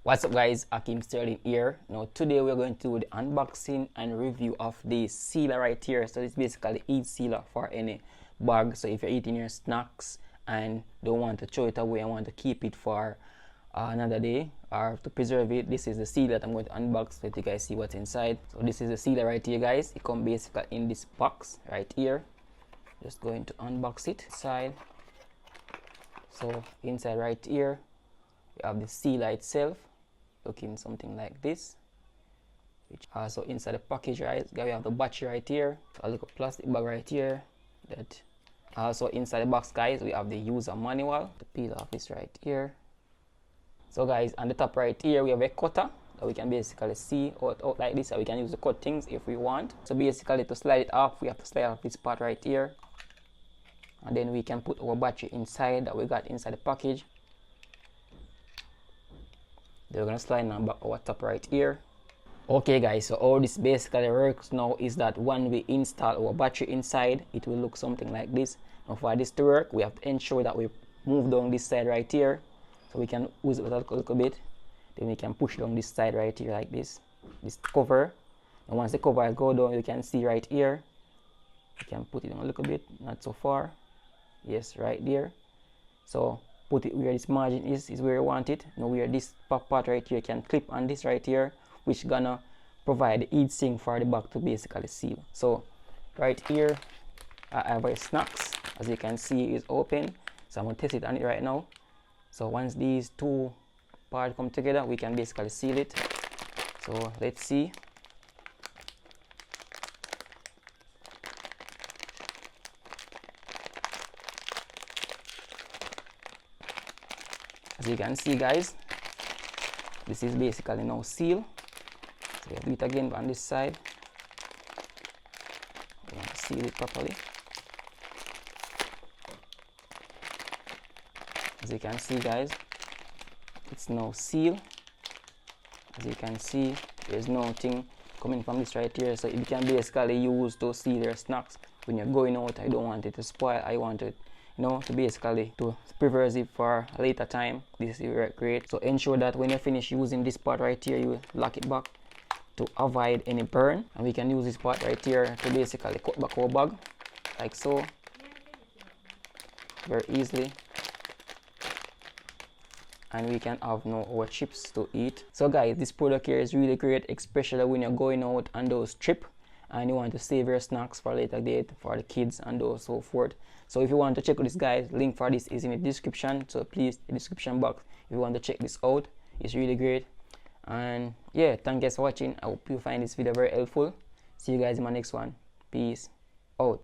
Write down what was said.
What's up guys, Ackeem Sterling here. Now today we're going to do the unboxing and review of the sealer right here. So it's basically eat sealer for any bag. So if you're eating your snacks and don't want to throw it away and want to keep it for another day or to preserve it, this is the sealer that I'm going to unbox. Let you guys see what's inside. So this is the sealer right here guys. It comes basically in this box right here. Just going to unbox it inside. So inside right here we have the sealer itself, looking something like this. Which also inside the package right, we have the battery right here, a little plastic bag right here. That also inside the box guys, we have the user manual to peel off this right here. So guys, on the top right here we have a cutter that we can basically see out like this, so we can use to cut things if we want. So basically to slide it off, we have to slide off this part right here, and then we can put our battery inside that we got inside the package. Then we're gonna slide on back our top right here. Okay guys, so all this basically works now is that when we install our battery inside, it will look something like this. Now for this to work, we have to ensure that we move down this side right here, so we can use it a little bit. Then we can push down this side right here like this cover, and once the cover go down, you can see right here, you can put it on a little bit, not so far. Yes, right there. So put it where this margin is where you want it. Now where this part right here, you can clip on this right here, which gonna provide the heat sink for the bag to basically seal. So right here I have our snacks, as you can see is open, so I'm gonna test it on it right now. So once these two parts come together, we can basically seal it. So let's see. As you can see guys, this is basically now sealed. So we have to do it again on this side. We want to seal it properly. As you can see guys, it's now sealed. As you can see, there's nothing coming from this right here, so you can basically use to seal your snacks when you're going out. I don't want it to spoil, I want it, you know, to basically to preserve it for a later time. This is great. So ensure that when you finish using this part right here, you lock it back to avoid any burn. And we can use this part right here to basically cut back our bag like so, very easily, and we can have now our chips to eat. So guys, this product here is really great, especially when you're going out on those trips and you want to save your snacks for a later date for the kids and those so forth. So if you want to check out this guys, link for this is in the description, so please, the description box, if you want to check this out. It's really great. And yeah, thank you guys for watching. I hope you find this video very helpful. See you guys in my next one. Peace out.